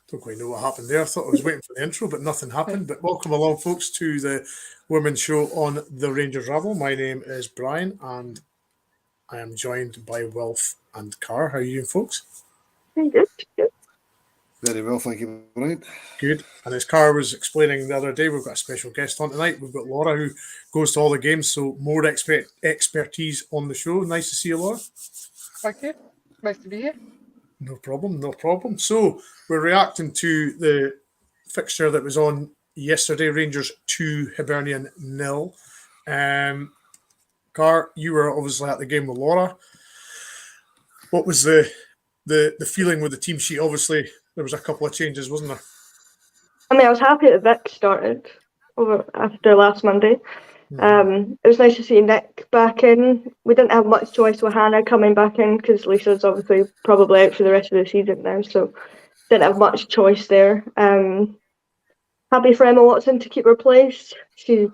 Don't quite know what happened there. I thought I was waiting for the intro, but nothing happened. But welcome along, folks, to the women's show on the Rangers Ravel. My name is Brian, and I am joined by Wilf and Carr. How are you, folks? Good. Very well, thank you, Brian. Good. And as Carr was explaining the other day, we've got a special guest on tonight. We've got Laura, who goes to all the games, so more expertise on the show. Nice to see you, Laura. Thank you. Nice to be here. No problem. So we're reacting to the fixture that was on yesterday, Rangers 2, Hibernian 0. Carr, you were obviously at the game with Laura. What was the feeling with the team sheet? Obviously, there was a couple of changes, wasn't there? I mean, I was happy that Vic started after last Monday. It was nice to see Nick back in. We didn't have much choice with Hannah coming back in because Lisa's obviously probably out for the rest of the season now, so didn't have much choice there. Happy for Emma Watson to keep her place. She,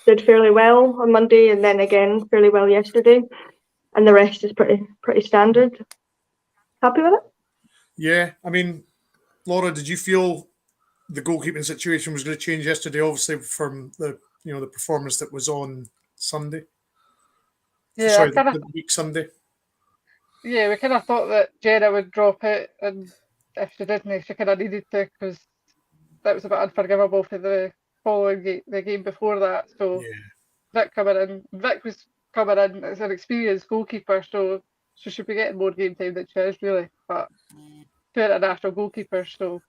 did fairly well on Monday and then again fairly well yesterday, and the rest is pretty standard. Happy with it? Yeah, I mean, Laura, did you feel the goalkeeping situation was going to change yesterday? Obviously, from the performance that was on Sunday. Yeah, the week Sunday. Yeah, we kind of thought that Jenna would drop it, and if she didn't, she kind of needed to, because that was a bit unforgivable for the following the game before that. So yeah. Vic was coming in as an experienced goalkeeper, so she should be getting more game time than she is really. But two international goalkeepers, so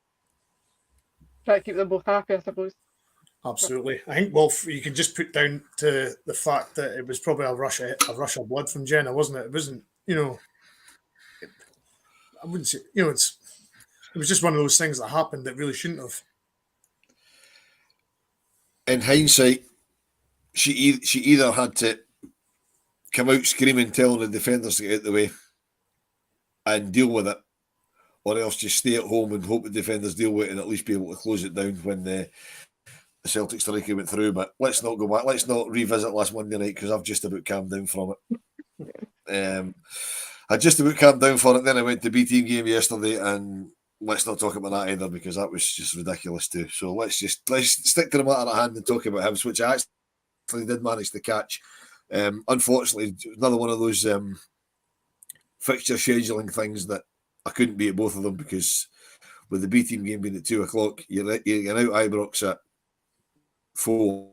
try to keep them both happy, I suppose. Absolutely. I think, Wolf, you can just put down to the fact that it was probably a rush of blood from Jenna, wasn't it? It wasn't, I wouldn't say, it was just one of those things that happened that really shouldn't have. In hindsight, she either had to come out screaming, telling the defenders to get out of the way and deal with it, or else just stay at home and hope the defenders deal with it and at least be able to close it down when the Celtic striker went through. But let's not go back. Let's not revisit last Monday night because I've just about calmed down from it. I just about calmed down for it. Then I went to B team game yesterday, and let's not talk about that either because that was just ridiculous too. So let's stick to the matter at hand and talk about him, which I actually did manage to catch. Unfortunately, another one of those fixture scheduling things that I couldn't be at both of them because with the B team game being at 2:00, you're out Ibrox at 4,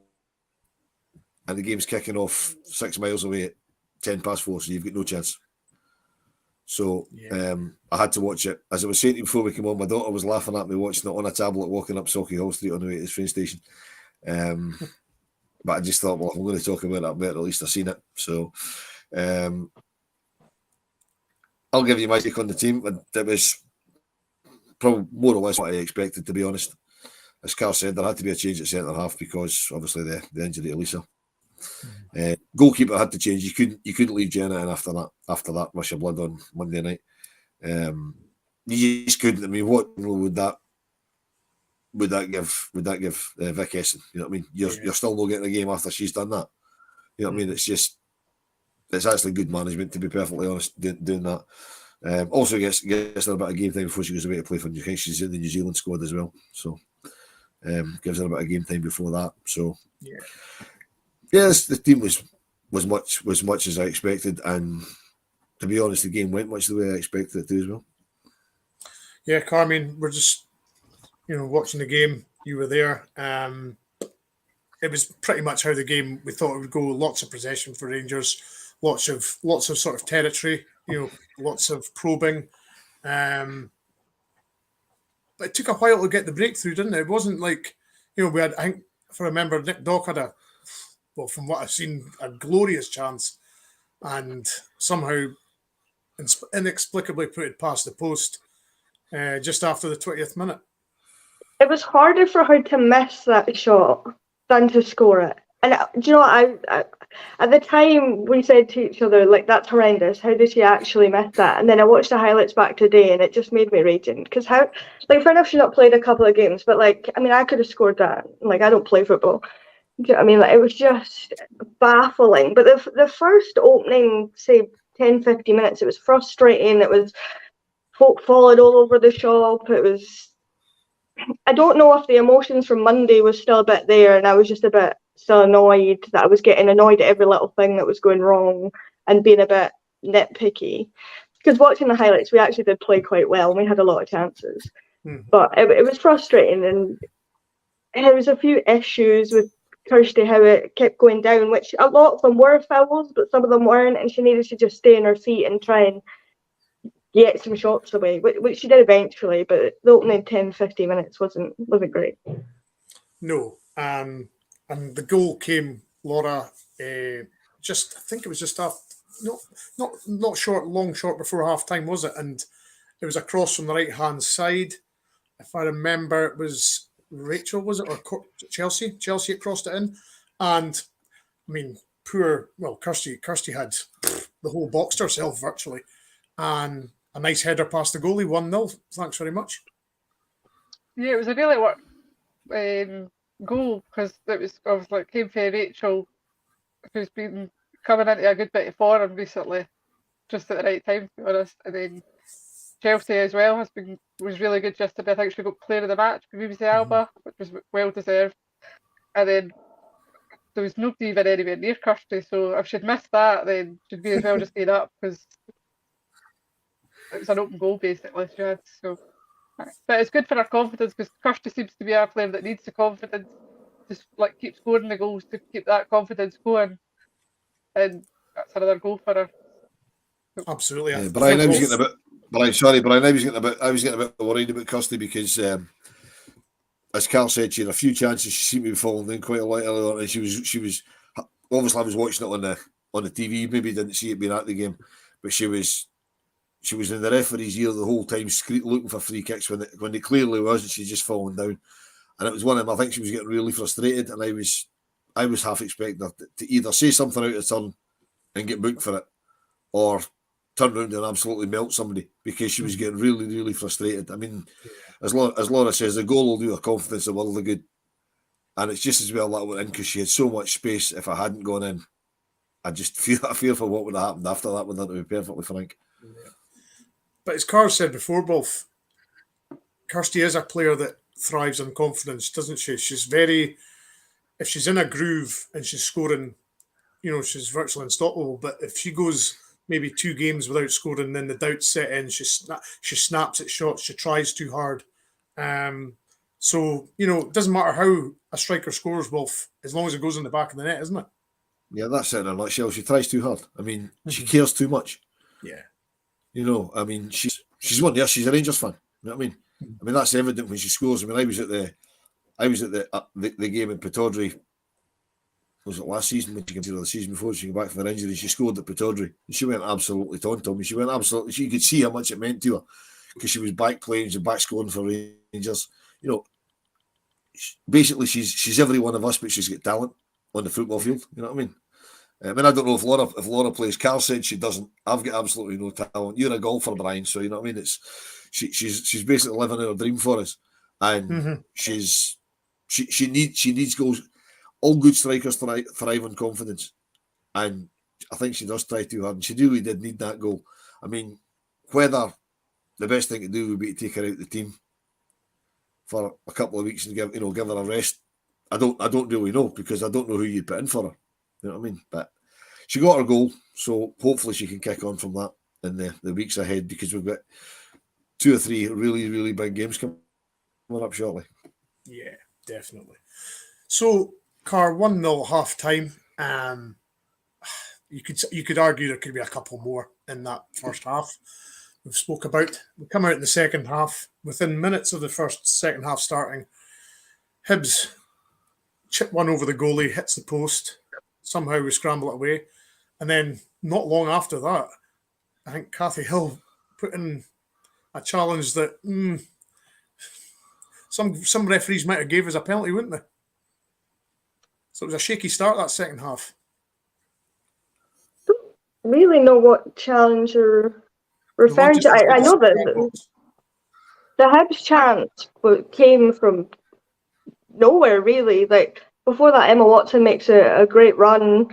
and the game's kicking off 6 miles away at 4:10, so you've got no chance. So I had to watch it. As I was saying to you before we came on, my daughter was laughing at me watching it on a tablet walking up Sauchiehall Street on the way to the train station. But I just thought, well, if I'm going to talk about it, I better at least I've seen it. So I'll give you my take on the team. It was probably more or less what I expected, to be honest. As Carl said, there had to be a change at centre half because obviously the injury to Lisa. Goalkeeper had to change. You couldn't leave Jenna in after that rush of blood on Monday night. You just couldn't. I mean, what role would that give Vic Esson? You know what I mean? You're still not getting a game after she's done that. You know what I mean? It's actually good management, to be perfectly honest, doing that. Also gets her a bit of game time before she goes away to play for New Zealand. She's in the New Zealand squad as well, so gives her a bit of game time before that. So yes, the team was much as I expected, and to be honest, the game went much the way I expected it to as well. Yeah, Carmine, we're just watching the game. You were there. It was pretty much how the game we thought it would go. Lots of possession for Rangers, lots of sort of territory. Lots of probing. But it took a while to get the breakthrough, didn't it? It wasn't like we had. I think if I remember, Nick Dock had from what I've seen, a glorious chance, and somehow inexplicably put it past the post just after the 20th minute. It was harder for her to miss that shot than to score it. And do you know what? I at the time we said to each other, like, that's horrendous. How did she actually miss that? And then I watched the highlights back today, and it just made me raging. Because fair enough, she's not played a couple of games, but I could have scored that. I don't play football. Do you know what I mean? It was just baffling. But the first opening, say, 10, 15 minutes, it was frustrating. It was folk falling all over the shop. It was I don't know if the emotions from Monday was still a bit there, and I was just a bit still annoyed that I was getting annoyed at every little thing that was going wrong and being a bit nitpicky. Because watching the highlights, we actually did play quite well, and we had a lot of chances. But it was frustrating, and there was a few issues with Kirsty, how it kept going down, which a lot of them were fouls, but some of them weren't, and she needed to just stay in her seat and try and get some shots away, which she did eventually, but the opening 10-15 minutes wasn't great. No. And the goal came, Laura, I think it was just after, not short, long short before half time, was it? And it was a cross from the right hand side. If I remember, it was Rachel, was it? Or Chelsea? Chelsea had crossed it in. And, I mean, Kirsty had the whole box to herself virtually. And a nice header past the goalie, 1-0. Thanks very much. Yeah, it was a really goal, because it was obviously it came from Rachel, who's been coming into a good bit of form recently, just at the right time, to be honest. And then Chelsea as well was really good yesterday. I think she got player of the match for BBC Alba, which was well deserved. And then there was nobody even anywhere near Kirsty, so if she'd missed that, then she'd be as well just stayed up, because it was an open goal basically she had. So, but it's good for her confidence, because Kirsty seems to be a player that needs the confidence to keep scoring the goals to keep that confidence going, and that's another goal for her. Absolutely. Yeah, Brian, I was getting a bit. Brian, sorry, Brian, I was getting a bit worried about Kirsty, because as Carl said, she had a few chances. She seemed to be falling in quite a lot earlier on, and she was obviously, I was watching it on the TV. Maybe didn't see it being at the game, but she was in the referee's ear the whole time, looking for free kicks when it clearly wasn't. She's just falling down, and it was one of them. I think she was getting really frustrated, and I was half expecting her to either say something out of turn and get booked for it, or turn around and absolutely melt somebody, because she was getting really, really frustrated. I mean, as Laura says, the goal will do her confidence a world of good, and it's just as well that went in, because she had so much space. If I hadn't gone in, I just fear for what would have happened after that, to be perfectly frank. Yeah. But as Carl said before, Wolf, Kirsty is a player that thrives on confidence, doesn't she? If she's in a groove and she's scoring, she's virtually unstoppable. But if she goes maybe 2 games without scoring, then the doubts set in. She snaps at shots. She tries too hard. So, it doesn't matter how a striker scores, Wolf, as long as it goes in the back of the net, isn't it? Yeah, that's it in a nutshell. She tries too hard. I mean, she cares too much. Yeah. I mean, she's one. Yeah, she's a Rangers fan. You know what I mean? I mean, that's evident when she scores. I mean, I was at the game in Pittodrie. Was it last season when she came to the season before she came back from her injury? She scored at Pittodrie, and she went absolutely tonto. I mean, she could see how much it meant to her, because she was back playing, she was back scoring for Rangers. Basically, she's every one of us, but she's got talent on the football field. You know what I mean? I don't know if Laura plays. Carl said she doesn't. I've got absolutely no talent. You're a golfer, Brian, so you know what I mean. She's basically living her dream for us, and she needs goals. All good strikers thrive on confidence, and I think she does try too hard. And she really did need that goal. I mean, whether the best thing to do would be to take her out of the team for a couple of weeks and give her a rest, I don't really know, because I don't know who you'd put in for her. You know what I mean? But she got her goal, so hopefully she can kick on from that in the weeks ahead, because we've got 2 or 3 really, really big games coming up shortly. Yeah, definitely. So, Car 1-0 half time. You could argue there could be a couple more in that first half. We've spoke about. We come out in the second half. Within minutes of the second half starting, Hibs chip one over the goalie, hits the post. Somehow we scramble it away. And then not long after that, I think Cathy Hill put in a challenge that some referees might have gave us a penalty, wouldn't they? So it was a shaky start that second half. Don't really know what challenge you're referring to. I know that the Hibs chant came from nowhere, really. Like, before that, Emma Watson makes a great run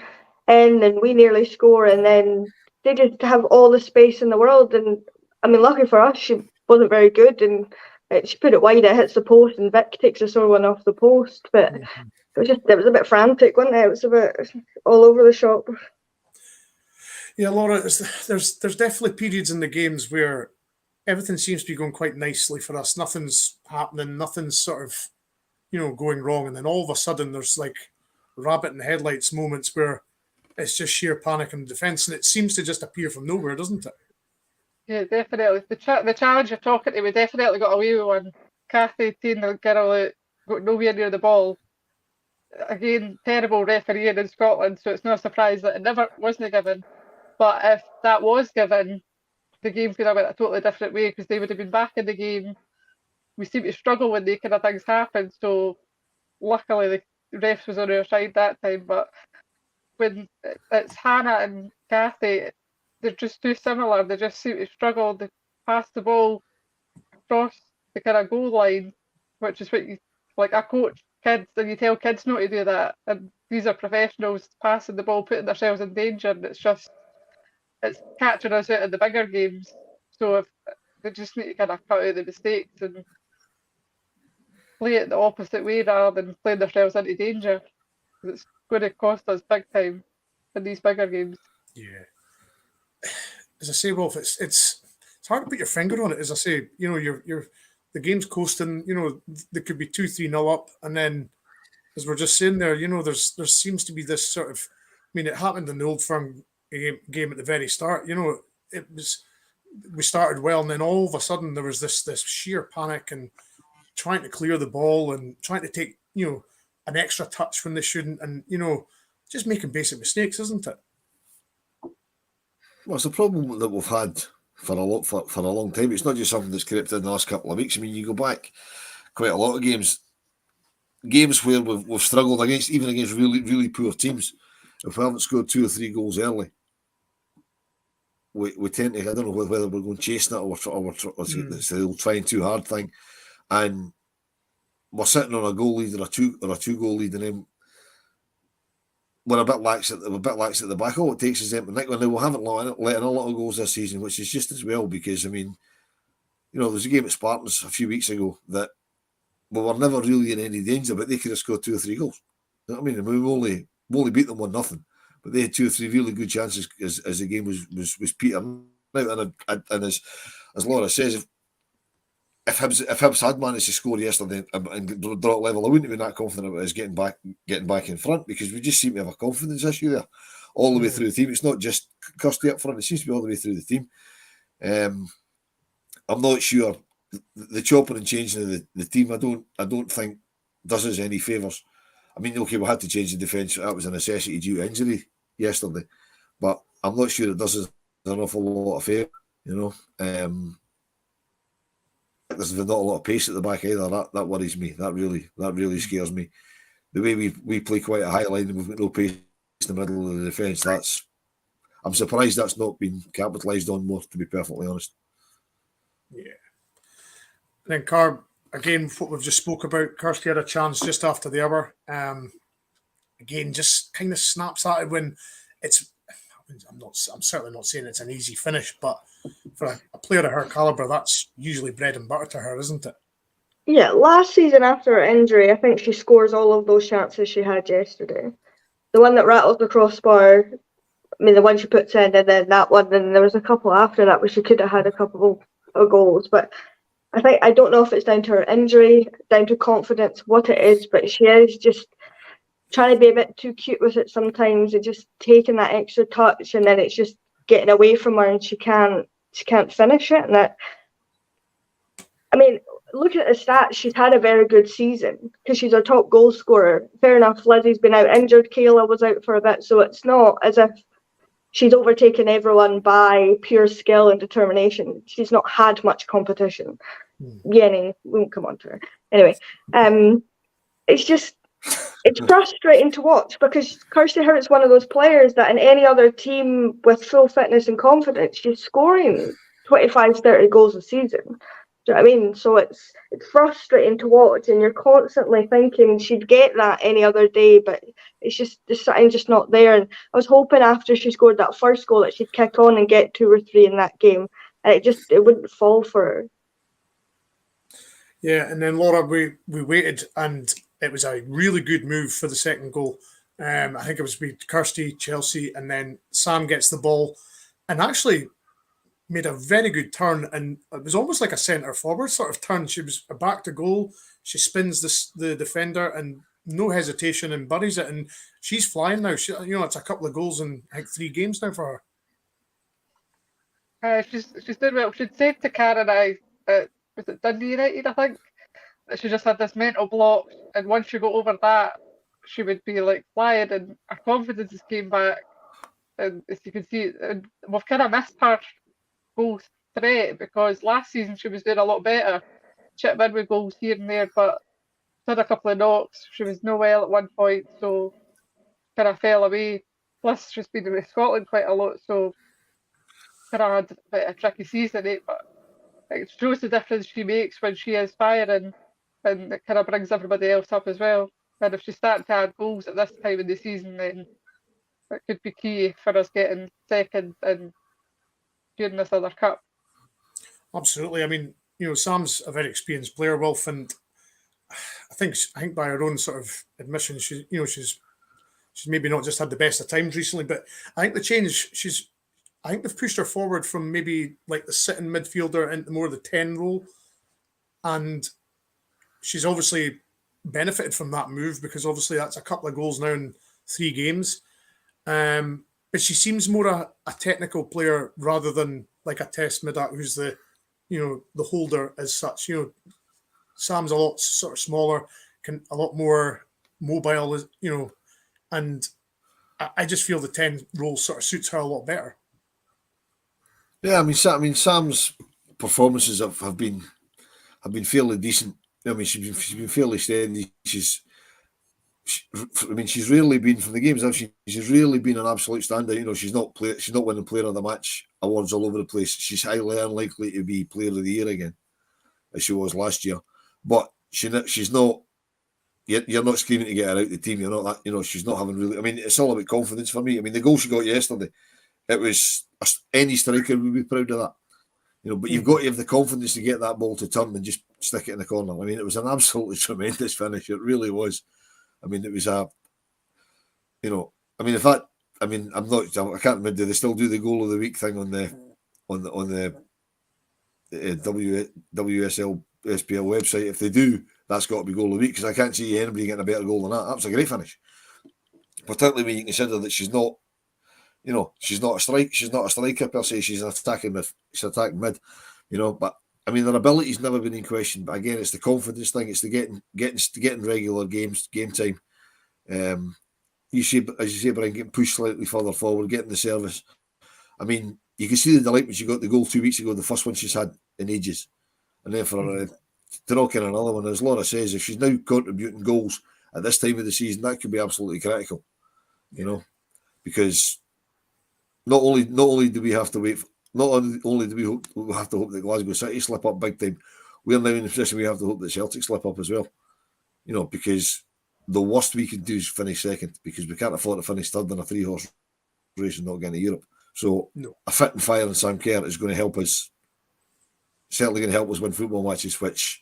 in, and we nearly score, and then they just have all the space in the world. And I mean, lucky for us, she wasn't very good, and She put it wide, it hits the post, and Vic takes a sore one off the post. But it was a bit frantic, wasn't it? It was a bit all over the shop. Yeah, Laura, there's definitely periods in the games where everything seems to be going quite nicely for us. Nothing's happening, nothing's sort of, going wrong. And then all of a sudden there's like rabbit in the headlights moments where it's just sheer panic in the defence. And it seems to just appear from nowhere, doesn't it? Yeah, definitely. The challenge you're talking to, we definitely got away with one. Kathy teeing the girl out, got nowhere near the ball. Again, terrible refereeing in Scotland, so it's no surprise that it never wasn't given. But if that was given, the game could have went a totally different way because they would have been back in the game. We seem to struggle when they kind of things happen, so luckily the refs was on our side that time. But when it's Hannah and Kathy, they're just too similar. They just seem to struggle to pass the ball across the kind of goal line, which is what you like. I coach kids, and you tell kids not to do that. And these are professionals passing the ball, putting themselves in danger. And it's catching us out in the bigger games. So if they just need to kind of cut out the mistakes and play it the opposite way rather than playing themselves into danger. It's going to cost us big time in these bigger games. Yeah. As I say, Wolf, it's hard to put your finger on it. As I say, you're the game's coasting. There could be 2-3-0 up, and then as we're just saying there, there seems to be this sort of. I mean, it happened in the Old Firm game at the very start. We started well, and then all of a sudden there was this sheer panic and trying to clear the ball and trying to take an extra touch when they shouldn't, and just making basic mistakes, isn't it? Well, it's a problem that we've had for a long time. It's not just something that's crept in the last couple of weeks. I mean, you go back quite a lot of games where we've struggled against really, really poor teams. If we haven't scored 2 or 3 goals early, we tend to, I don't know whether we're going chasing it or it's the old trying too hard thing. And we're sitting on a goal lead or a two goal lead, and then we're a bit lax at the back. All it takes is them to nick one. Now we haven't let in a lot of goals this season, which is just as well because I mean, there's a game at Spartans a few weeks ago that we were never really in any danger, but they could have scored 2 or 3 goals. You know what I mean? We only beat them 1-0, but they had 2 or 3 really good chances as the game was petering out. And as Laura says, if Hibs had managed to score yesterday and draw it level, I wouldn't have been that confident about us getting back in front because we just seem to have a confidence issue there all the way through the team. It's not just Kirsty up front; it seems to be all the way through the team. I'm not sure the chopping and changing of the team. I don't think does us any favours. I mean, okay, we had to change the defence. That was a necessity due to injury yesterday, but I'm not sure it does us an awful lot of favour. There's not a lot of pace at the back either. That worries me. That really scares me. The way we play quite a high line and we've got no pace in the middle of the defence. I'm surprised that's not been capitalised on more, to be perfectly honest. Yeah. And then Carb, again, what we've just spoke about, Kirsty had a chance just after the hour. Again, just kind of snaps at it when it's. I'm certainly not saying it's an easy finish, but for a player of her calibre, that's usually bread and butter to her, isn't it? Yeah, last season after her injury, I think she scores all of those chances she had yesterday. The one that rattles the crossbar, I mean, the one she puts in, and then that one, and there was a couple after that where she could have had a couple of goals. But I don't know if it's down to her injury, down to confidence, what it is, but she is just trying to be a bit too cute with it sometimes and just taking that extra touch, and then it's just getting away from her and she can't finish it. And that, I mean, looking at the stats, she's had a very good season because she's our top goal scorer. Fair enough, Lizzie's been out injured, Kayla was out for a bit, so it's not as if she's overtaken everyone by pure skill and determination. She's not had much competition. Yenny, we won't come on to her. Anyway, it's frustrating to watch because Kirsty Hurt's one of those players that in any other team with full fitness and confidence, she's scoring 25, 30 goals a season. Do you know what I mean? So it's frustrating to watch, and you're constantly thinking she'd get that any other day, but it's just there's something just not there. And I was hoping after she scored that first goal that she'd kick on and get 2 or 3 in that game, and it wouldn't fall for her. Yeah, and then Laura, we waited, and it was a really good move for the second goal. I think it was with Kirsty, Chelsea, and then Sam gets the ball, and actually made a very good turn, and it was almost like a centre forward sort of turn. She was back to goal. She spins the defender and no hesitation and buries it, and she's flying now. It's a couple of goals in I think 3 games now for her. She's doing well. She'd said to Karen, was it Dundee United, I think, that she just had this mental block, and once she got over that, she would be like flying, and her confidence has came back. And as you can see, and we've kind of missed her goal threat because last season she was doing a lot better, chipping in with goals here and there, but she had a couple of knocks. She was no well at one point, so kind of fell away. Plus, she's been with Scotland quite a lot, so kind of had a bit of a tricky season, but it shows the difference she makes when she is firing, and it kind of brings everybody else up as well. And if she's starting to add goals at this time of the season, then it could be key for us getting second and during this other cup. Absolutely. I mean, Sam's a very experienced player, Wolf, and I think by her own sort of admission, she's maybe not just had the best of times recently, but I think the change I think they've pushed her forward from maybe like the sitting midfielder into more of the 10 role, and she's obviously benefited from that move because obviously that's a couple of goals now in 3 games. But she seems more a technical player rather than like a test middat who's the holder as such. Sam's a lot sort of smaller, a lot more mobile, and I just feel the 10 role sort of suits her a lot better. Yeah, I mean, Sam's performances have been fairly decent. I mean, she's been fairly steady. She's really been from the games. She's really been an absolute standout. She's not winning Player of the Match awards all over the place. She's highly unlikely to be Player of the Year again, as she was last year. But she's not. You're not screaming to get her out the team. You're not that. She's not having really. I mean, it's all about confidence for me. I mean, the goal she got yesterday, it was any striker would be proud of that. But you've got to have the confidence to get that ball to turn and just stick it in the corner. I mean, it was an absolutely tremendous finish. It really was. I mean, it was I mean, I'm not. I can't remember. Do they still do the goal of the week thing on the WSL SPL website? If they do, that's got to be goal of the week because I can't see anybody getting a better goal than that. That was a great finish, particularly when you consider that she's not. She's not a striker per se. She's an attacking mid. She's attacking mid. But I mean, their ability's never been in question. But again, it's the confidence thing. It's the getting regular game time. You see, as you say, Brian, getting pushed slightly further forward, getting the service. I mean, you can see the delight when she got the goal 2 weeks ago, the first one she's had in ages, and then for her to knock in another one. As Laura says, if she's now contributing goals at this time of the season, that could be absolutely critical. Because not only do we have to wait. Not only do we have to hope that Glasgow City slip up big time, we are now in a position we have to hope that Celtic slip up as well. Because the worst we can do is finish second because we can't afford to finish third in a 3-horse race and not get into Europe. So a fit and fire in Sam Kerr is going to help us. Certainly going to help us win football matches. Because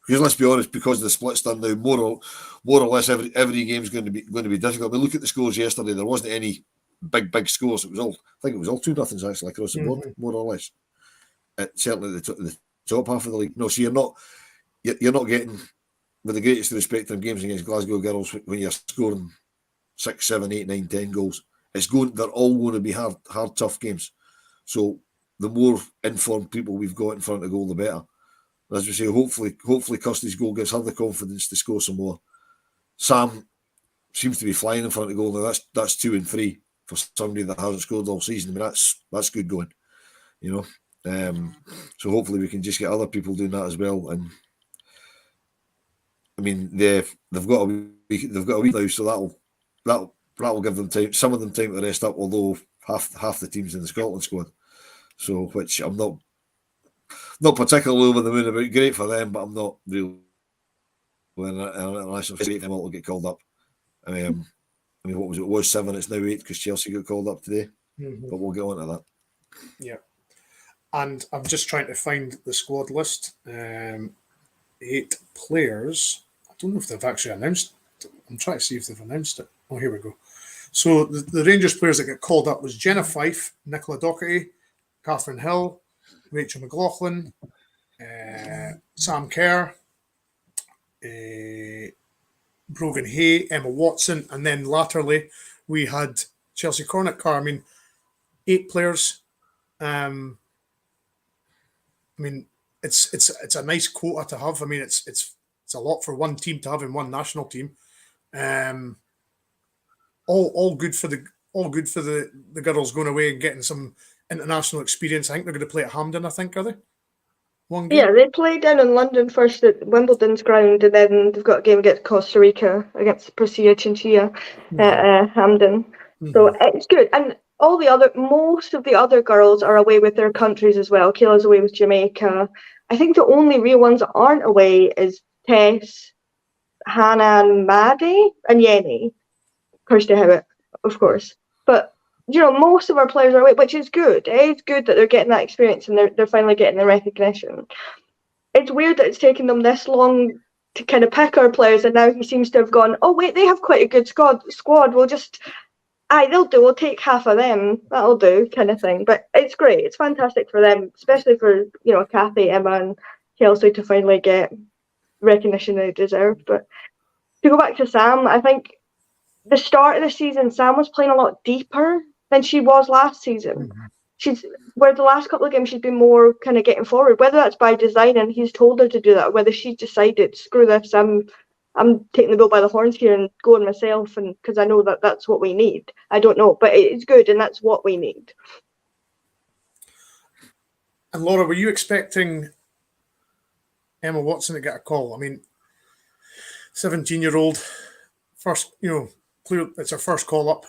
let's be honest, because of the split's done now, more or less every game is going to be difficult. I mean, look at the scores yesterday. There wasn't any big scores. I think it was all 2-0 actually across the board, more or less. Certainly the top half of the league. No, so you're not getting, with the greatest respect to games against Glasgow Girls, when you're scoring 6, 7, 8, 9, 10 goals. They're all going to be hard, tough games. So the more informed people we've got in front of goal, the better. As we say, hopefully Kirsty's goal gives her the confidence to score some more. Sam seems to be flying in front of goal now. That's 2 and 3 for somebody that hasn't scored all season. I mean, that's good going, So hopefully we can just get other people doing that as well. And I mean, they've got a week now, so that'll give them time. Some of them time to rest up. Although half the teams in the Scotland squad, so which I'm not particularly over the moon about. Great for them, but I'm not really. Unless them all to get called up. I mean, what was it? It was 7. It's now 8 because Chelsea got called up today. But we'll get on to that. Yeah, and I'm just trying to find the squad list. 8 players. I don't know if they've actually announced. I'm trying to see if they've announced it. Oh, here we go. So the Rangers players that got called up was Jenna Fife, Nicola Docherty, Catherine Hill, Rachel McLaughlin, Sam Kerr, Brogan Hay, Emma Watson, and then latterly we had Chelsea Cornet. I mean, 8 players. I mean, it's a nice quota to have. I mean, it's a lot for one team to have in one national team. All good for the girls going away and getting some international experience. I think they're going to play at Hampden. I think, are they? One game. Yeah, they play down in London first at Wimbledon's ground, and then they've got a game against Costa Rica against Priscilla Chinchilla at Hampden. So it's good. And most of the other girls are away with their countries as well. Kayla's away with Jamaica. I think the only real ones that aren't away is Tess, Hannah and Maddie, and Yenny. Kirsty Howitt, of course. But most of our players are away, which is good. It is good that they're getting that experience and they're finally getting the recognition. It's weird that it's taken them this long to kind of pick our players, and now he seems to have gone, oh wait, they have quite a good squad. We'll just they'll do. We'll take half of them. That'll do, kind of thing. But it's great. It's fantastic for them, especially for Kathy, Emma, and Chelsea to finally get recognition they deserve. But to go back to Sam, I think the start of the season, Sam was playing a lot deeper than she was last season. Where the last couple of games she's been more kind of getting forward, whether that's by design and he's told her to do that, whether she decided, screw this, I'm taking the bull by the horns here and going myself, and because I know that's what we need. I don't know, but it's good, and that's what we need. And Laura, were you expecting Emma Watson to get a call? I mean, 17-year-old, first, clear, it's her first call up.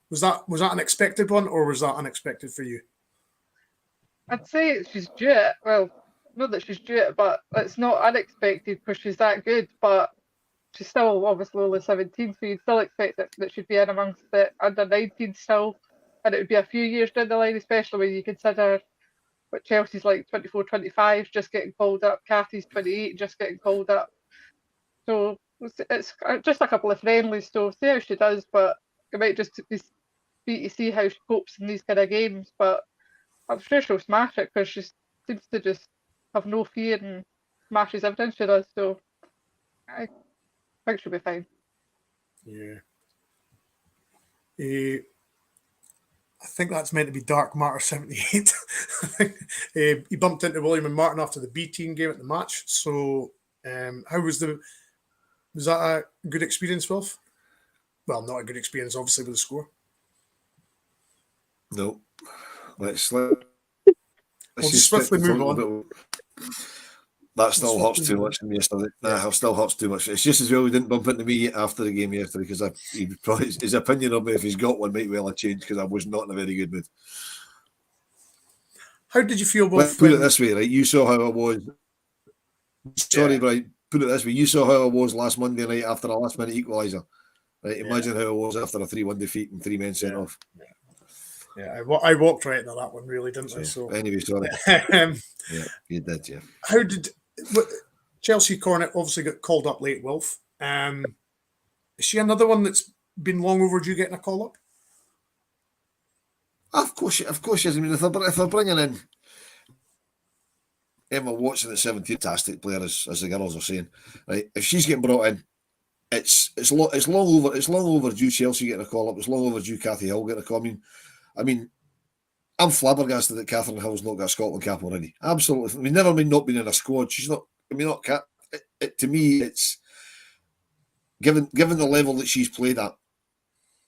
Was that an expected one, or was that unexpected for you? I'd say she's due it. Well, not that she's due it, but it's not unexpected because she's that good. But she's still obviously only 17, so you'd still expect that she'd be in amongst the under 19 still, and it would be a few years down the line, especially when you consider what Chelsea's like 24, 25, just getting called up. Kathy's 28, just getting called up. So it's just a couple of friendlies, so see how she does, but it might just be to see how she copes in these kind of games. But I'm sure she'll smash it because she seems to just have no fear and smashes everything she does. So I think she'll be fine. Yeah. I think that's meant to be Dark Matter 78. I think he bumped into William and Martin after the B team game at the match. So how was that a good experience, Wilf? Well, not a good experience, obviously, with the score. No. Let's just swiftly move on. That still hurts too much from yesterday. Nah, still hurts too much. It's just as well we didn't bump into me after the game yesterday, because his opinion of me, if he's got one, might well have changed, because I was not in a very good mood. How did you feel, Wilf? Put it this way, right? You saw how I was. Sorry, Brian. Put it this way. You saw how I was last Monday night after a last-minute equaliser. Right? Imagine how I was after a 3-1 defeat and 3 men sent off. Yeah, I walked right into that one, really, didn't I? So anyway, sorry. Yeah, you did, yeah. How did Chelsea Cornet obviously got called up late, Wilf? Is she another one that's been long overdue getting a call up? Of course she is. I mean, if they're bringing in Emma Watson at 17, fantastic player, as the girls are saying, right? If she's getting brought in, it's long overdue Chelsea getting a call up. It's long overdue Cathy Hill getting a call. I mean, I'm flabbergasted that Catherine Hill's not got a Scotland cap already. Absolutely. I mean, never mind not being in a squad. She's not. I mean, not cap. To me, it's given the level that she's played at.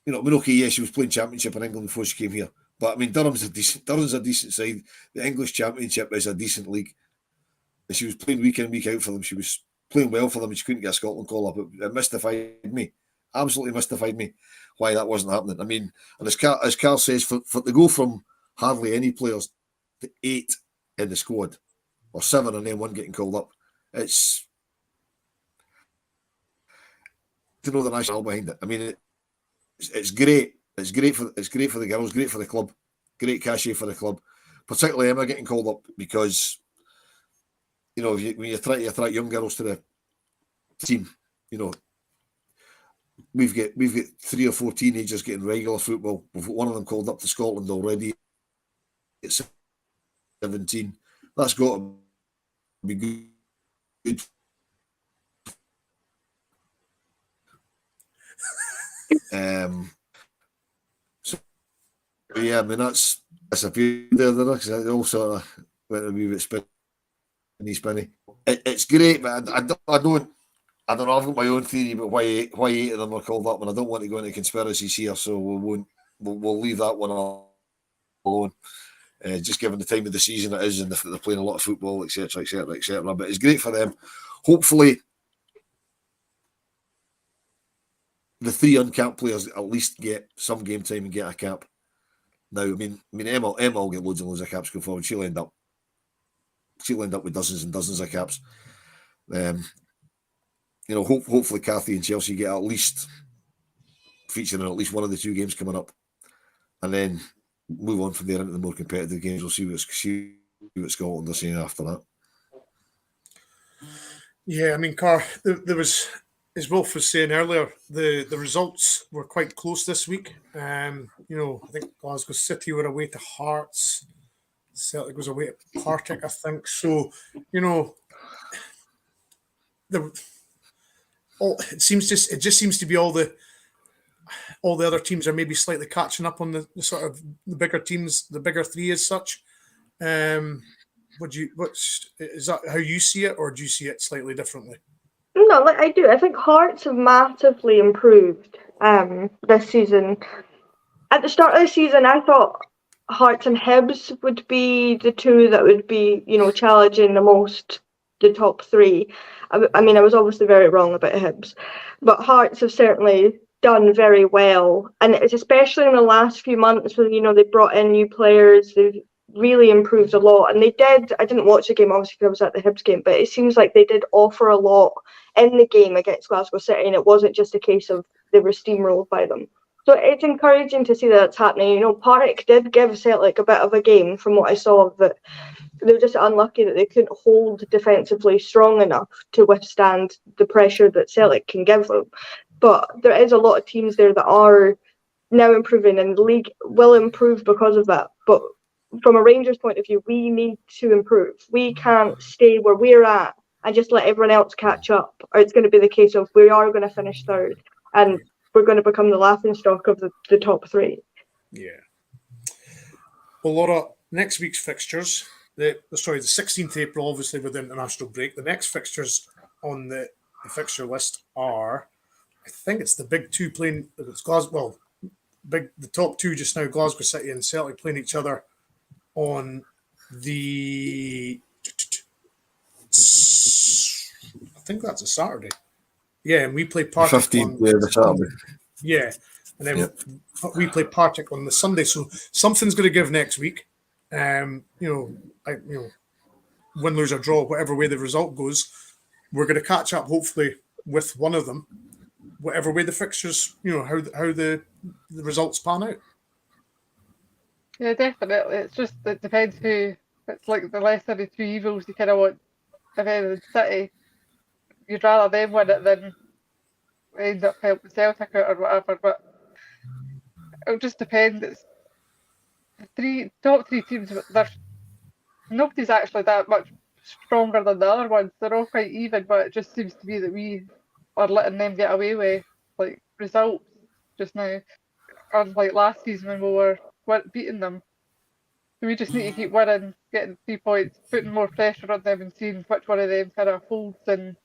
I mean, okay, yeah, she was playing Championship in England before she came here. But I mean, Durham's a decent side. The English Championship is a decent league. And she was playing week in, week out for them. She was playing well for them, and she couldn't get a Scotland call up. It mystified me. Absolutely mystified me why that wasn't happening. I mean, and as Carl says, for to go from hardly any players to 8 in the squad, or 7 and then 1 getting called up, it's to know the national behind it. I mean, it's great. It's great for the girls, great for the club, great cachet for the club. Particularly Emma getting called up, because when you try to attract young girls to the team, we've got 3 or 4 teenagers getting regular football. We've got one of them called up to Scotland already at 17. That's got to be good. So yeah, I mean that's a few there, because I all sort of went a wee bit spinny. It's great, but I don't know. I've got my own theory about why 8 of them are called up, and I don't want to go into conspiracies here, so we'll leave that one alone. Just given the time of the season it is, and they're playing a lot of football, etc., etc., etc. But it's great for them. Hopefully, the 3 uncapped players at least get some game time and get a cap. Now, I mean, Emma will get loads and loads of caps going forward. She'll end up with dozens and dozens of caps. Hopefully Kathy and Chelsea get at least featuring in at least one of the 2 games coming up, and then move on from there into the more competitive games. We'll see what Scotland are saying after that. Yeah, I mean, Carr, there was, as Wolf was saying earlier, the results were quite close this week. I think Glasgow City were away to Hearts. Celtic was away to Partick, I think. So, it just seems to be all the other teams are maybe slightly catching up on the sort of the bigger teams, the bigger 3 as such. Is that how you see it, or do you see it slightly differently? No, I do. I think Hearts have massively improved this season. At the start of the season, I thought Hearts and Hibs would be the 2 that would be, challenging the most, the top 3. I mean, I was obviously very wrong about Hibs, but Hearts have certainly done very well, and it's especially in the last few months when they brought in new players. They've really improved a lot, and they did. I didn't watch the game obviously because I was at the Hibs game, but it seems like they did offer a lot in the game against Glasgow City, and it wasn't just a case of they were steamrolled by them. So it's encouraging to see that it's happening. Partick did give Celtic a bit of a game from what I saw, that they were just unlucky that they couldn't hold defensively strong enough to withstand the pressure that Celtic can give them. But there is a lot of teams there that are now improving, and the league will improve because of that. But from a Rangers point of view, we need to improve. We can't stay where we're at and just let everyone else catch up, or it's going to be the case of we are going to finish 3rd and we're going to become the laughingstock of the top 3. Yeah. Well, Laura, next week's fixtures, the 16th April, obviously with the international break. The next fixtures on the fixture list are, I think it's the big 2 playing. It's Glasgow. The top 2 just now, Glasgow City and Celtic playing each other on the. I think that's a Saturday. Yeah, and we play Partick 15th, the Saturday. Yeah, and then we play Partick on the Sunday. So something's going to give next week. Win, lose or draw, whatever way the result goes, we're going to catch up hopefully with one of them, whatever way the fixtures, how the results pan out. Yeah, definitely. It depends who. It's like the lesser of the 2 evils. You kind of want, if anything, City, you'd rather them win it than end up helping Celtic out or whatever. But it'll just depend. It's the top 3 teams. Nobody's actually that much stronger than the other ones. They're all quite even, but it just seems to be that we are letting them get away with results just now. Unlike last season when we were beating them. So we just need to keep winning, getting 3 points, putting more pressure on them and seeing which one of them kind of holds, and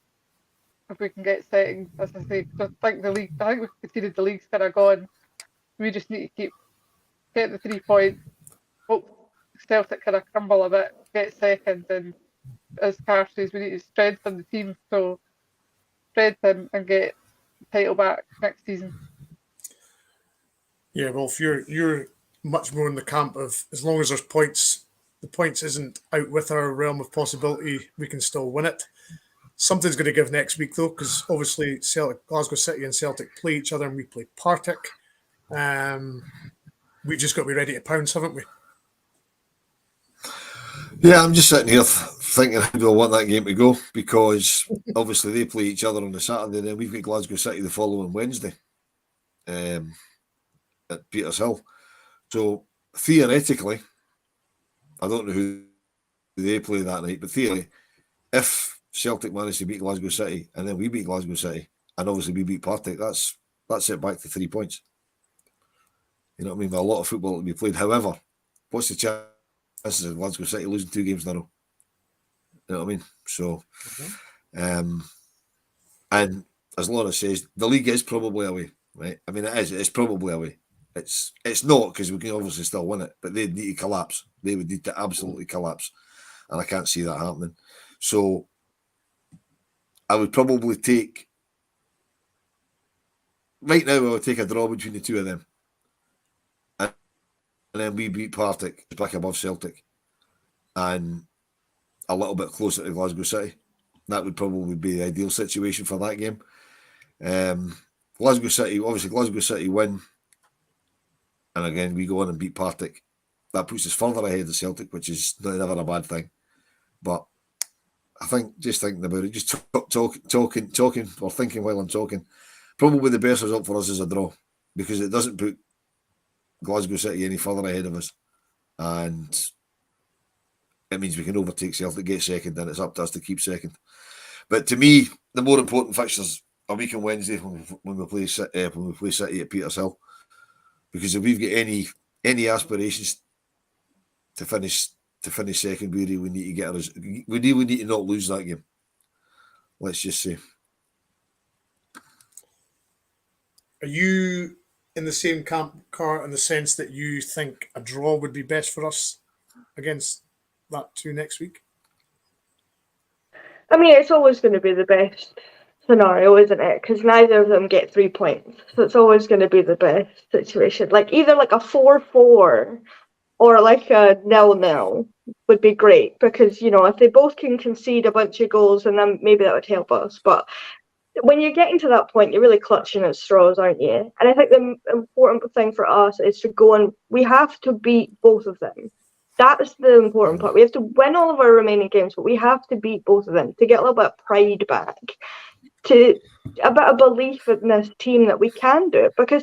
if we can get settings, as I say. I think we've conceded the league's kind of gone. We just need to keep getting the 3 points, hope Celtic kind of crumble a bit, get second, and as Carr says, we need to strengthen the team, so strengthen and get the title back next season. Yeah, well, if you're much more in the camp of, as long as there's points, the points isn't out with our realm of possibility, we can still win it. Something's going to give next week though, because obviously Glasgow City and Celtic play each other, and we play Partick. We've just got to be ready to pounce, haven't we? Yeah, I'm just sitting here thinking how do I want that game to go, because obviously they play each other on the Saturday, and then we've got Glasgow City the following Wednesday at Peters Hill. So theoretically, I don't know who they play that night, but theoretically, if Celtic manage to beat Glasgow City and then we beat Glasgow City, and obviously we beat Partick, that's it back to 3 points. You know what I mean? With a lot of football to be played. However, what's the chances of Glasgow City losing 2 games in a row? You know what I mean? So, and as Laura says, the league is probably away, right? I mean, it is. It's probably away. It's not, because we can obviously still win it, but they'd need to collapse. They would need to absolutely collapse, and I can't see that happening. So, I would probably take, right now, I would take a draw between the two of them, and then we beat Partick back above Celtic, and a little bit closer to Glasgow City. That would probably be the ideal situation for that game. Glasgow City win, and again we go on and beat Partick. That puts us further ahead of Celtic, which is never a bad thing. But I think, just thinking about it, just talking or thinking while I'm talking, probably the best result for us is a draw, because it doesn't put Glasgow City any further ahead of us, and it means we can overtake Celtic, get second, and it's up to us to keep second. But to me, the more important fixtures are week on Wednesday when we play City at Peters Hill, because if we've got any aspirations to finish second, we really need to not lose that game. Let's just say. Are you in the same camp, Car, in the sense that you think a draw would be best for us against that 2 next week? I mean, it's always going to be the best scenario, isn't it? Because neither of them get 3 points. So it's always going to be the best situation. Like, either like a 4-4 or like a 0-0 would be great, because, you know, if they both can concede a bunch of goals, and then maybe that would help us. But when you're getting to that point, you're really clutching at straws, aren't you? And I think the important thing for us is to go and we have to beat both of them. That's the important part. We have to win all of our remaining games, but we have to beat both of them to get a little bit of pride back, to a bit of belief in this team that we can do it. Because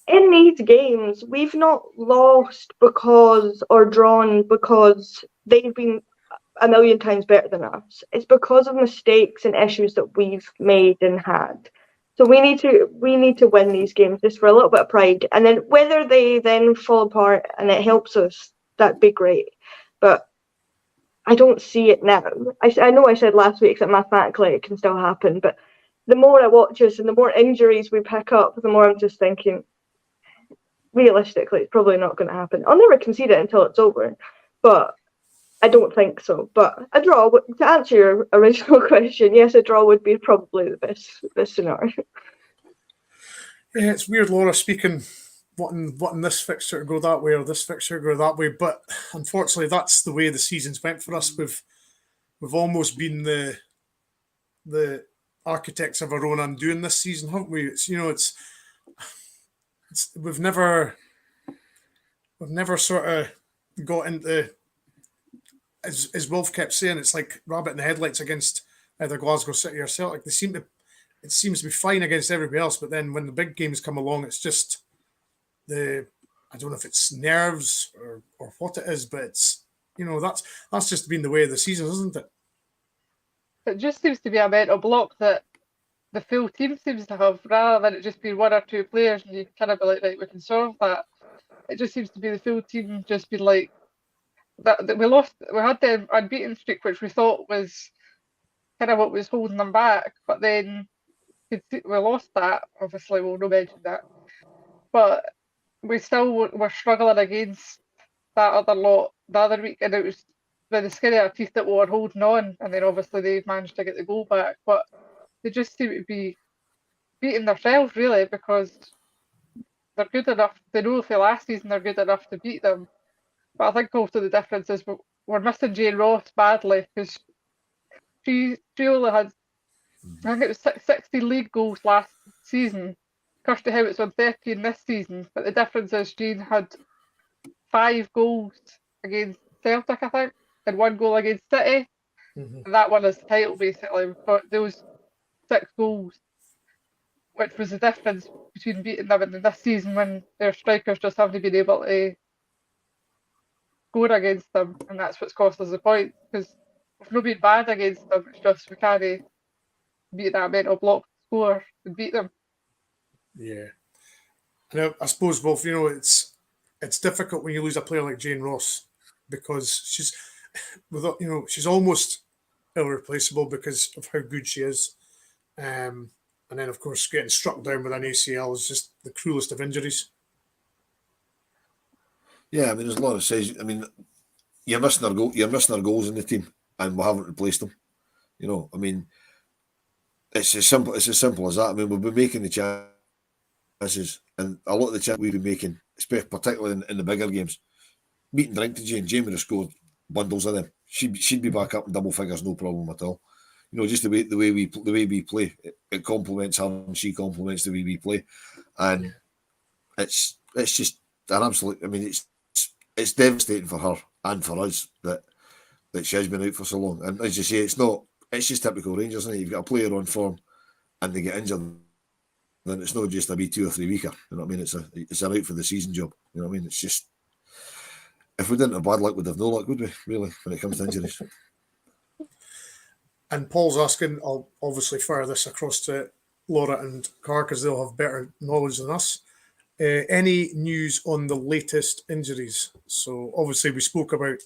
in these games, we've not lost because or drawn because they've been a million times better than us. It's because of mistakes and issues that we've made and had. So we need to win these games just for a little bit of pride, and then whether they then fall apart and it helps us, that'd be great. But I don't see it now. I know I said last week that mathematically it can still happen, but the more I watch us and the more injuries we pick up, the more I'm just thinking, realistically, it's probably not going to happen. I'll never concede it until it's over, but I don't think so. But a draw, to answer your original question, yes, a draw would be probably the best scenario. Yeah, it's weird, Laura, speaking wanting this fixture to go that way or this fixture to go that way, but unfortunately that's the way the season's went for us. We've almost been the architects of our own undoing this season, haven't we? It's we've never sort of got into, as Wolf kept saying, it's like rabbit in the headlights against either Glasgow City or Celtic. It seems to be fine against everybody else, but then when the big games come along, it's just I don't know if it's nerves or what it is, but it's, that's just been the way of the season, isn't it? It just seems to be a mental block that the full team seems to have, rather than it just being 1 or 2 players, and you kind of be like, right, we can solve that. It just seems to be the full team just being like that we had the unbeaten streak, which we thought was kind of what was holding them back, but then we lost that. Obviously, we'll not mention that, but we still were struggling against that other lot the other week, and it was by the skin of our teeth that we were holding on, and then obviously they managed to get the goal back, but they just seem to be beating themselves, really, because they're good enough. They know for last season they're good enough to beat them. But I think also the difference is we're missing Jane Ross badly, because she only had, I think it was 60 league goals last season. Kirsty Howit's on 13 this season, but the difference is Jane had 5 goals against Celtic, I think, and 1 goal against City. Mhm. And that won us the title basically. We've got those 6 goals, which was the difference between beating them and this season when their strikers just haven't been able to score against them, and that's what's cost us the point. Because we've not been bad against them, it's just we can't beat that mental block score and beat them. Yeah. And I suppose, Wolf, it's difficult when you lose a player like Jane Ross because she's almost irreplaceable because of how good she is. And then, of course, getting struck down with an ACL is just the cruelest of injuries. Yeah, I mean, there's a lot of says. I mean, you're missing our goals in the team, and we haven't replaced them. I mean, it's as simple as that. I mean, we've been making the chances, and a lot of the chances we've been making, especially particularly in the bigger games, meat and drink to Jane. Jane would have scored bundles of them. She'd be back up in double figures, no problem at all. Just the way we play, it complements her, and she complements the way we play, and it's just an absolute. I mean, it's devastating for her and for us that she has been out for so long. And as you say, it's just typical Rangers, isn't it? You've got a player on form and they get injured, then it's not just a wee 2 or 3 weeker. You know what I mean? It's an out for the season job. You know what I mean? It's just, if we didn't have bad luck, we'd have no luck, would we? Really, when it comes to injuries. And Paul's asking, I'll obviously fire this across to Laura and Carr because they'll have better knowledge than us. Any news on the latest injuries? So obviously we spoke about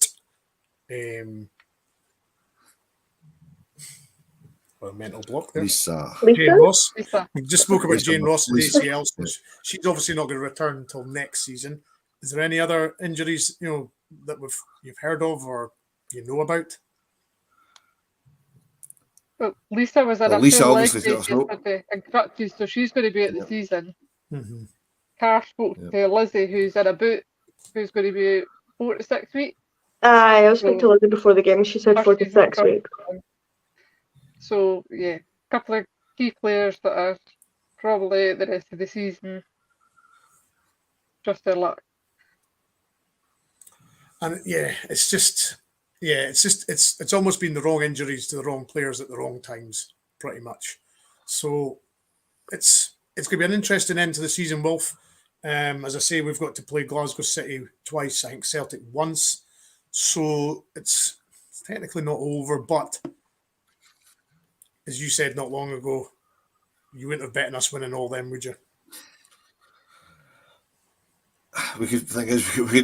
mental block there. Jane Ross. Lisa. We just spoke about Jane Ross and Lisa. ACL. So she's obviously not going to return until next season. Is there any other injuries that you've heard of or you know about? Well, Lisa was in a Lisa full leg obviously brace yesterday and crutches, so she's going to be at the season. Mm-hmm. Carr spoke to Lizzie, who's in a boot, who's going to be 4 to 6 weeks. I was speaking to Lizzie before the game. She said 4 to 6 weeks. So, yeah, a couple of key players that are probably the rest of the season. Just their luck. And it's almost been the wrong injuries to the wrong players at the wrong times, pretty much. So it's going to be an interesting end to the season, Wolf. As I say, we've got to play Glasgow City twice, I think Celtic once. So it's technically not over, but as you said not long ago, you wouldn't have bet on us winning all them, would you? We could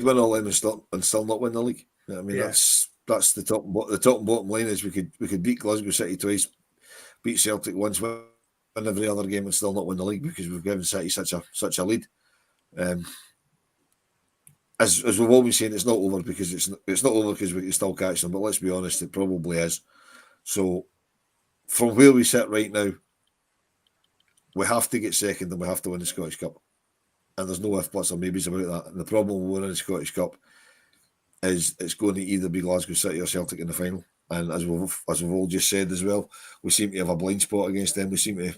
win all them and still not win the league. I mean, that's the top and bottom line is we could beat Glasgow City twice, beat Celtic once, win every other game and still not win the league because we've given City such a lead. As we've always saying, it's not over because it's not over because we can still catch them. But let's be honest, it probably is. So from where we sit right now, we have to get second and we have to win the Scottish Cup. And there's no if, buts or maybes about that. And the problem with winning the Scottish Cup is it's going to either be Glasgow City or Celtic in the final. And as we've all just said as well, we seem to have a blind spot against them. We seem to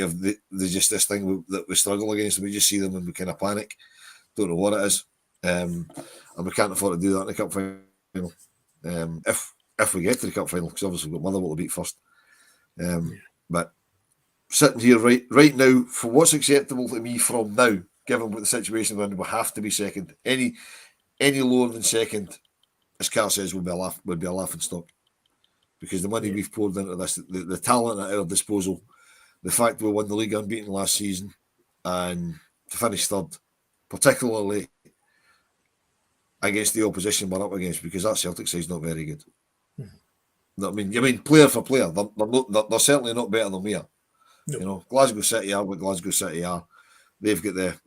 have just this thing that we struggle against. We just see them and we kind of panic. Don't know what it is. And we can't afford to do that in the cup final. If we get to the cup final, because obviously we've got Motherwell to beat first. But sitting here right now, for what's acceptable to me from now, given what the situation we're in, we have to be second. Any lower than second, as Carl says, would be a laughing stock. Because the money we've poured into this, the talent at our disposal, the fact we won the league unbeaten last season, and to finish third, particularly against the opposition we're up against, because that Celtic side's not very good. I mean, player for player, they're certainly not better than we are. No. Glasgow City are what Glasgow City are. They've got their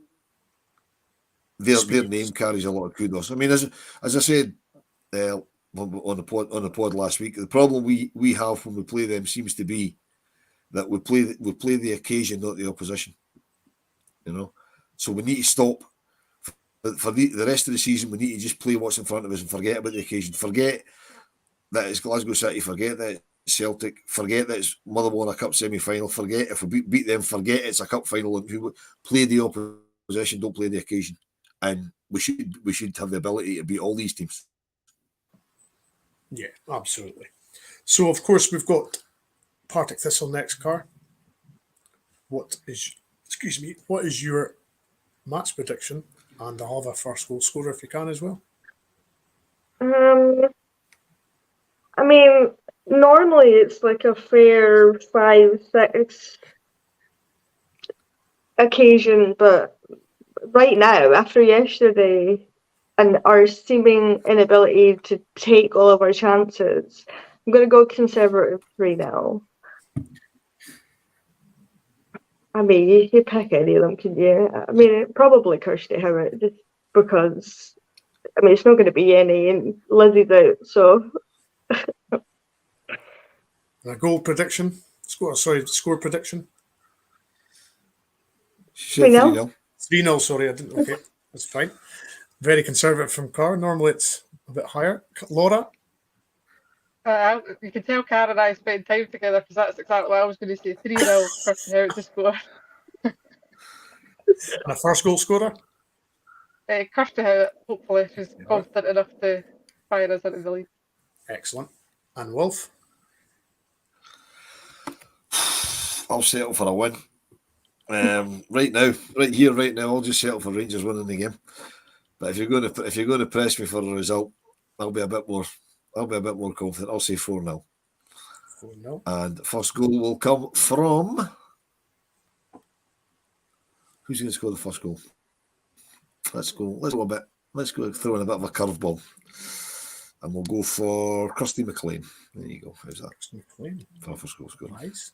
name carries a lot of kudos. I mean, as I said on the pod last week, the problem we have when we play them seems to be that we play the occasion, not the opposition. So we need to stop. For the rest of the season, we need to just play what's in front of us and forget about the occasion. Forget that it's Glasgow City. Forget that it's Celtic. Forget that it's Motherwell in a cup semi-final. Forget if we beat them. Forget it's a cup final. And play the opposition. Don't play the occasion. And we should have the ability to beat all these teams. Yeah, absolutely. So, of course, we've got Partick Thistle next, Car. What is your match prediction? And I'll have a first goal scorer if you can as well. I mean, normally it's like a fair 5-6 occasion, but right now, after yesterday and our seeming inability to take all of our chances, I'm going to go conservative 3-0. I mean, you can pick any of them, can you? I mean, probably Kirsty Howard, just because, I mean, it's not going to be any, and Lizzie's out, so. And a goal prediction? Score prediction? She said 3-0. 3-0. 3-0, sorry, I didn't. Okay, that's fine. Very conservative from Car. Normally it's a bit higher. Laura? You can tell Karen and I spend time together because that's exactly what I was going to say. 3-0 Kirsty Howard to score. And a first goal scorer? Kirsty Howard, hopefully, she's confident enough to fire us into the lead. Excellent. And Wolf? I'll settle for a win. Right now, I'll just settle for Rangers winning the game. But if you're going to press me for a result, I'll be a bit more confident. I'll say 4-0. 4-0. And first goal will come from. Who's going to score the first goal? Let's go throw in a bit of a curveball. And we'll go for Kirsty McLean. There you go. How's that? Kirsty McLean. For first goal scorer. Nice.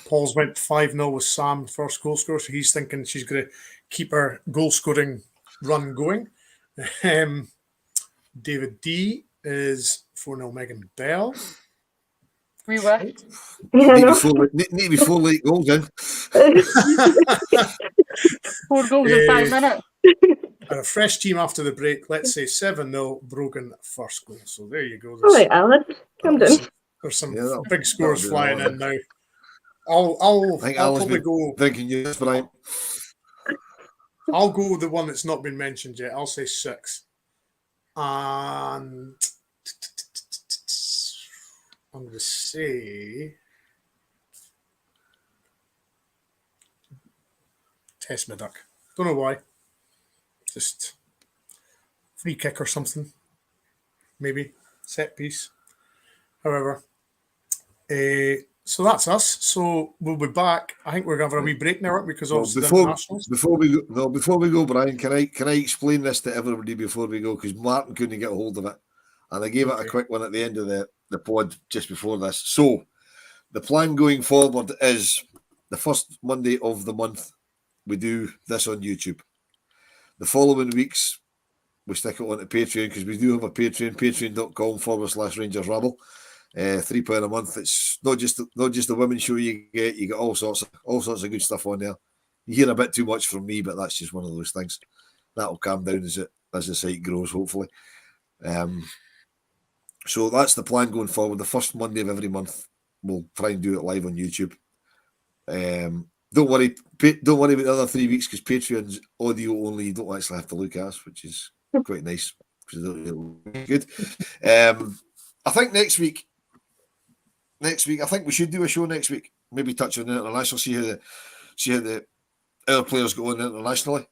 Paul's went 5-0 with Sam, first goal scorer, so he's thinking she's going to keep her goal scoring run going. David D is 4-0 Megan Bell. We were. Need before late goals in. 4 goals in 5 minutes. And a fresh team after the break, let's say 7-0 Brogan first goal. So there you go. All right, Alan. Come down. There's some Yeah, big scores that'll flying do in now. I'll probably go. Thinking yes, but I'll go with the one that's not been mentioned yet. I'll say 6. And I'm going to say Tess Middock. Don't know why. Just free kick or something. Maybe. Set piece. However. So that's us. So we'll be back. I think we're going to have a wee break now because obviously the internationals. Before we go, Brian, can I explain this to everybody before we go? Because Martin couldn't get a hold of it. And I gave it a quick one at the end of the pod just before this. So the plan going forward is the first Monday of the month, we do this on YouTube. The following weeks, we stick it onto Patreon because we do have a Patreon, patreon.com/Rangers Rabble. £3 a month. It's not just the women's show you get all sorts of good stuff on there. You hear a bit too much from me, but that's just one of those things. That'll calm down as the site grows, hopefully. So that's the plan going forward. The first Monday of every month, we'll try and do it live on YouTube. Don't worry about the other 3 weeks because Patreon's audio only. You don't actually have to look at us, which is quite nice because it'll be good. I think next week, I think we should do a show next week. Maybe touch on the international, see how our players go on internationally.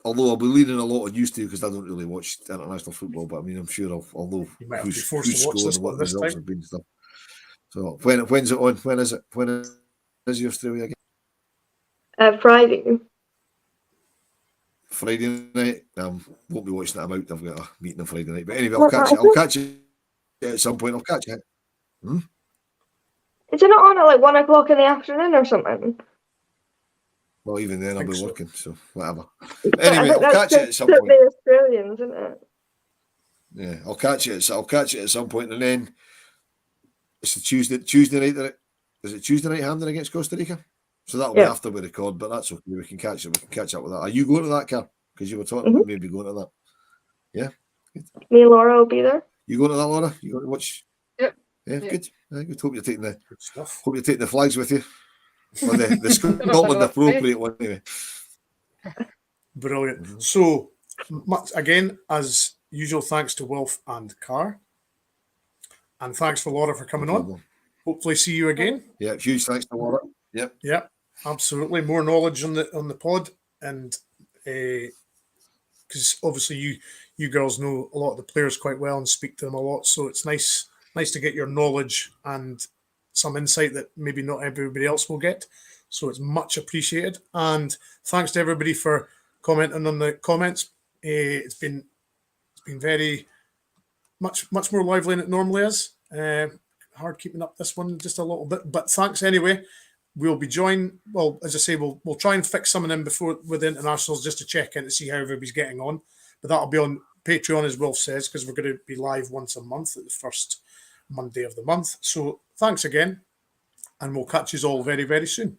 Although I'll be leaning a lot on used to because I don't really watch international football, but I mean I'm sure I'll know who's scored and what the results have been and stuff. So when's it on? When is it? When is the Australia game? Friday. Friday night. Won't be watching that. I've got a meeting on Friday night. But anyway, I'll catch you at some point. I'll catch you. Is it not on at like 1 o'clock in the afternoon or something? Well, even then I'll be working, so whatever. But Anyway, I'll catch you at some point. The Australians, isn't it? Yeah, I'll catch you at some point, and then it's the Tuesday night. Is it Tuesday night Hampden against Costa Rica? So that'll be after we record, but that's okay. We can catch up with that. Are you going to that, Car? Because you were talking about maybe going to that. Yeah. Good. Me and Laura will be there. You going to that, Laura? You going to watch? Yep. Yeah, good. Good. Hope you're taking the flags with you. Or the Scotland appropriate one anyway. Brilliant. So much again, as usual thanks to Wolf and Carr. And thanks for Laura for coming on. Hopefully see you again. Yeah, huge thanks to Laura. Yep. Yeah, absolutely. More knowledge on the pod, and because obviously you girls know a lot of the players quite well and speak to them a lot, so it's nice to get your knowledge and some insight that maybe not everybody else will get. So it's much appreciated. And thanks to everybody for commenting on the comments. It's been very much more lively than it normally is. Hard keeping up this one just a little bit, but thanks anyway. We'll be joined. Well, as I say, we'll try and fix something in before with the internationals just to check in to see how everybody's getting on. But that'll be on Patreon, as Wolf says, because we're going to be live once a month at the first Monday of the month. So thanks again, and we'll catch you all very, very soon.